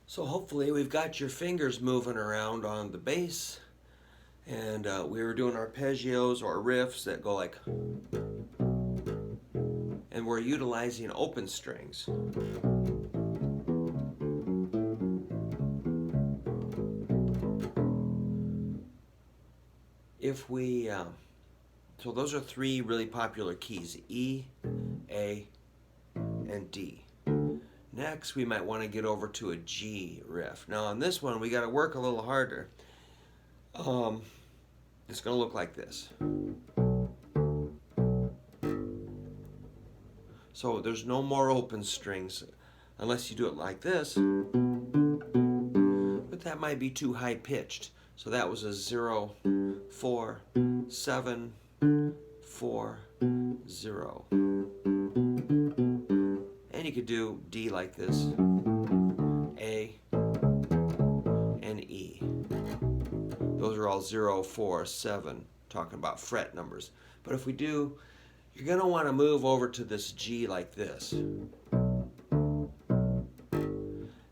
So hopefully we've got your fingers moving around on the bass, and we were doing arpeggios or riffs that go like, and we're utilizing open strings. If we, so those are three really popular keys: E, A, and D. Next, we might want to get over to a G riff. Now on this one, we got to work a little harder. It's going to look like this. So there's no more open strings unless you do it like this. But that might be too high pitched. So that was a 0, 4, 7, 4, 0. And you could do D like this, A, and E. Those are all 0, 4, 7, talking about fret numbers. But if we do, you're going to want to move over to this G like this.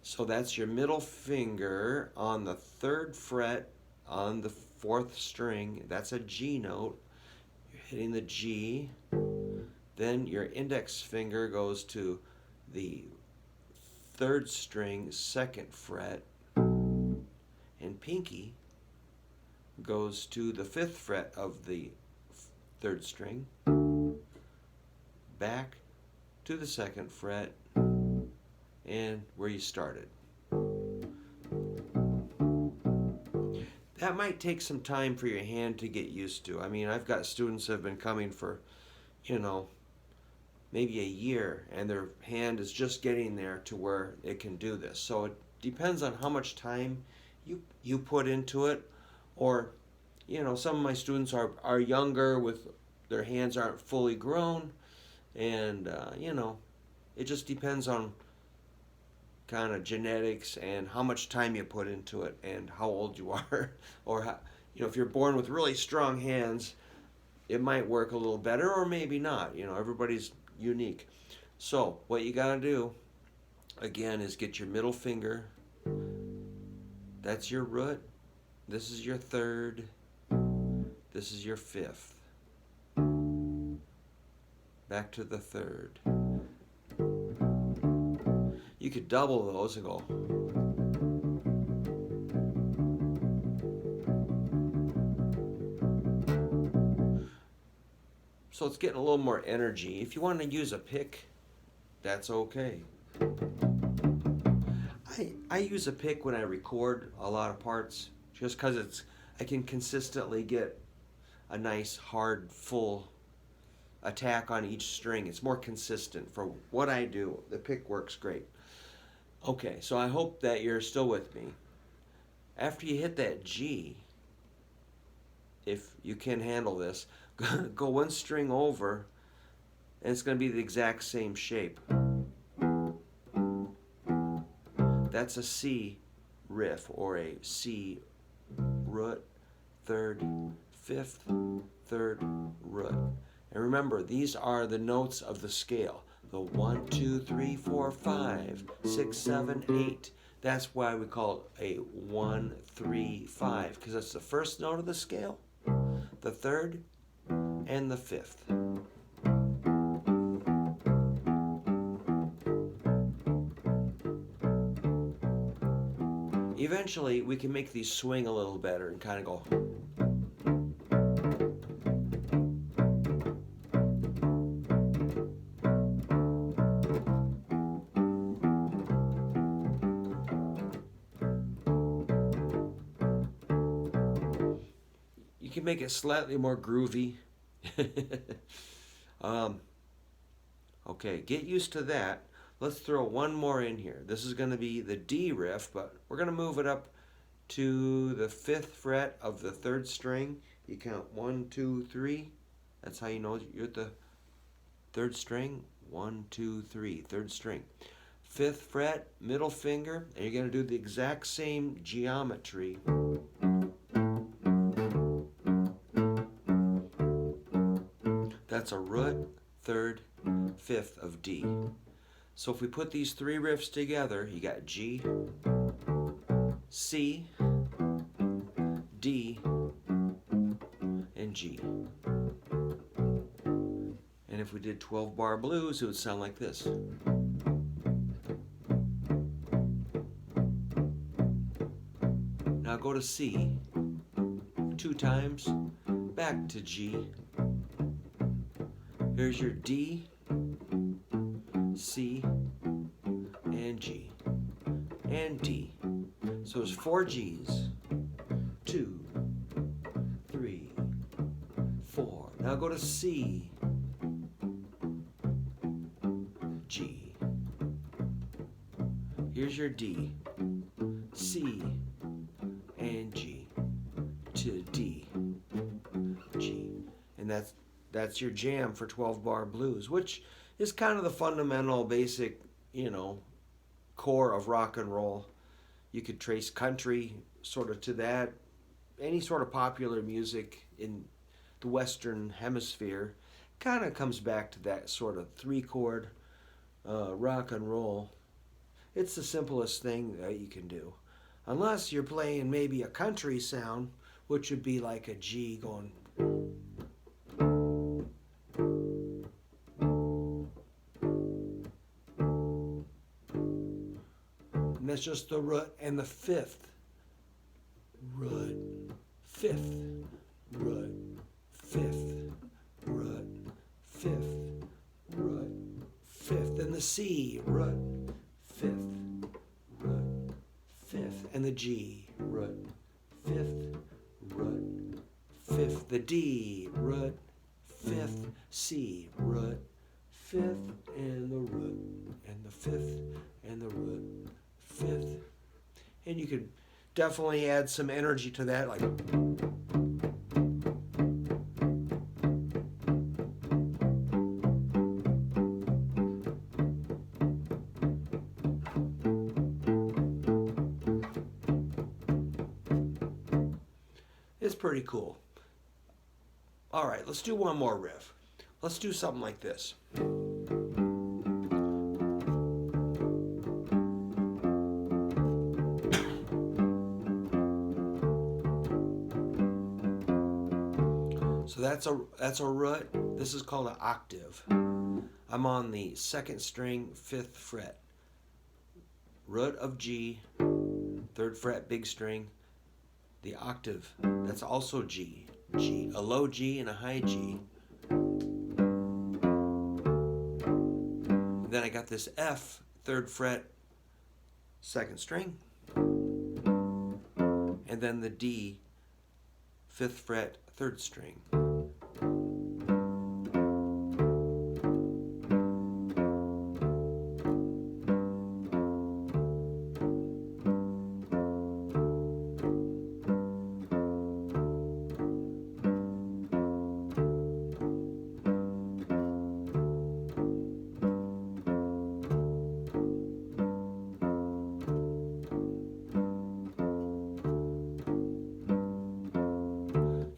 So that's your middle finger on the 3rd fret on the 4th string. That's a G note. You're hitting the G. Then your index finger goes to the 3rd string, 2nd fret, and pinky goes to the 5th fret of the 3rd string, back to the 2nd fret, and where you started. That might take some time for your hand to get used to. I mean, I've got students that have been coming for, maybe a year, and their hand is just getting there to where it can do this. So it depends on how much time you put into it, or some of my students are younger, with their hands aren't fully grown, and it just depends on kind of genetics and how much time you put into it and how old you are. Or how, if you're born with really strong hands, it might work a little better, or maybe not. Everybody's unique. So what you got to do again is get your middle finger. That's your root. This is your 3rd. This is your 5th. Back to the 3rd. You could double those and go. So it's getting a little more energy. If you want to use a pick, that's okay. I use a pick when I record a lot of parts, just because I can consistently get a nice, hard, full attack on each string. It's more consistent for what I do. The pick works great. Okay, so I hope that you're still with me. After you hit that G, if you can handle this, go one string over, and it's going to be the exact same shape. That's a C riff, or a C root, 3rd, 5th, 3rd root. And remember, these are the notes of the scale. The 1, 2, 3, 4, 5, 6, 7, 8. That's why we call it a 1, 3, 5, because that's the first note of the scale, the 3rd, and the 5th. Eventually, we can make these swing a little better and kind of go. You can make it slightly more groovy. Okay, get used to that. Let's throw one more in here. This is going to be the D riff, but we're going to move it up to the 5th fret of the 3rd string. You count 1, 2, 3. That's how you know you're at the 3rd string. 1, 2, 3, 3rd string. 5th fret, middle finger, and you're going to do the exact same geometry. That's a root, 3rd, 5th of D. So if we put these three riffs together, you got G, C, D, and G. And if we did 12 bar blues, it would sound like this. Now go to C 2 times, back to G. Here's your D, C, and G, and D. So there's 4 Gs. 2, 3, 4. Now go to C, G. Here's your D, C, and G, to D, G. And that's your jam for 12 bar blues, which is kind of the fundamental basic, core of rock and roll. You could trace country sort of to that. Any sort of popular music in the Western Hemisphere kind of comes back to that sort of 3-chord rock and roll. It's the simplest thing that you can do. Unless you're playing maybe a country sound, which would be like a G going. And that's just the root and the 5th. Root, 5th, root, 5th, root, 5th, root, 5th. And the C, root, 5th, root, 5th. And the G, root, 5th, root, 5th. The D, root, 5th, C, root, 5th, and the root, and the 5th, and the root, 5th. And you could definitely add some energy to that, like. It's pretty cool. All right, let's do one more riff. Let's do something like this. So that's a root. This is called an octave. I'm on the 2nd string, 5th fret. Root of G, 3rd fret, big string. The octave, that's also G. G, a low G and a high G. Then I got this F, 3rd fret, 2nd string. And then the D, 5th fret, 3rd string.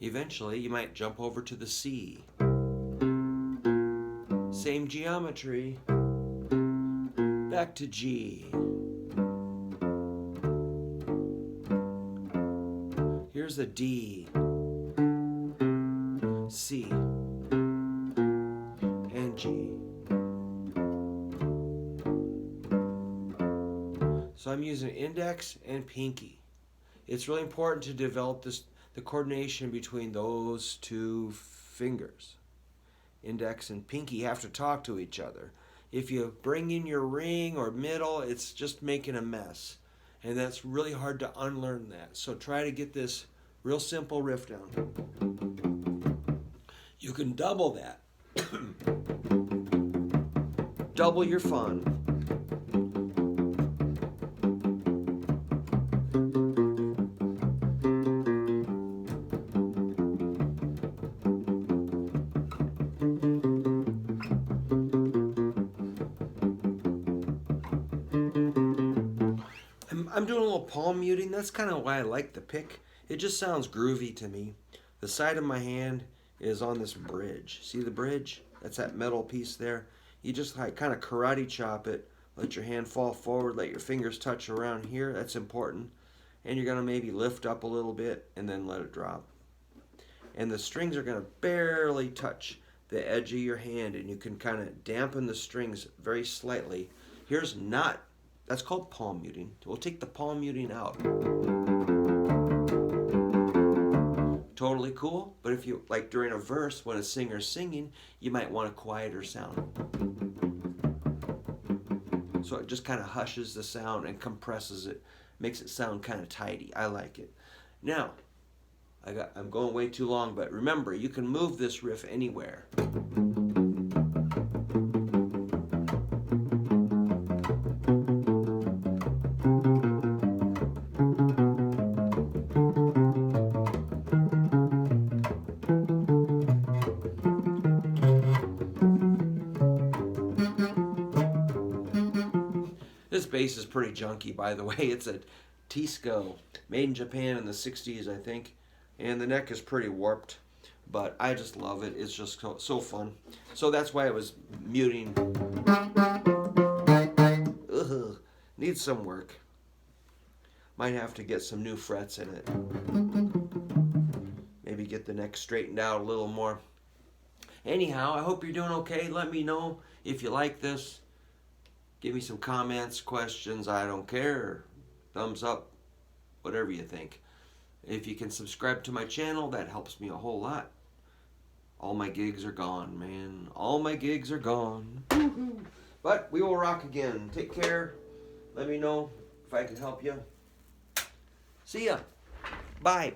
Eventually, you might jump over to the C. Same geometry. Back to G. Here's a D, C, and G. So I'm using index and pinky. It's really important to develop the coordination between those 2 fingers. Index and pinky have to talk to each other. If you bring in your ring or middle, it's just making a mess. And that's really hard to unlearn that. So try to get this real simple riff down. You can double that. Double your fun. I'm doing a little palm muting. That's kind of why I like the pick. It just sounds groovy to me. The side of my hand is on this bridge. See the bridge? That's that metal piece there. You just like kind of karate chop it. Let your hand fall forward. Let your fingers touch around here. That's important. and you're going to maybe lift up a little bit and then let it drop. And the strings are going to barely touch the edge of your hand, and you can kind of dampen the strings very slightly. Here's not, that's called palm muting. We'll take the palm muting out. Totally cool, but if you, like during a verse when a singer's singing, you might want a quieter sound. So it just kind of hushes the sound and compresses it, makes it sound kind of tidy. I like it. Now, I'm going way too long, but remember, you can move this riff anywhere. This bass is pretty junky, by the way. It's a Tisco, made in Japan in the 60s, I think. And the neck is pretty warped, but I just love it. It's just so fun. So that's why I was muting. Ugh, needs some work. Might have to get some new frets in it. Maybe get the neck straightened out a little more. Anyhow, I hope you're doing okay. Let me know if you like this. Give me some comments, questions, I don't care. Thumbs up, whatever you think. If you can subscribe to my channel, that helps me a whole lot. All my gigs are gone, man. All my gigs are gone. But we will rock again. Take care. Let me know if I can help you. See ya. Bye.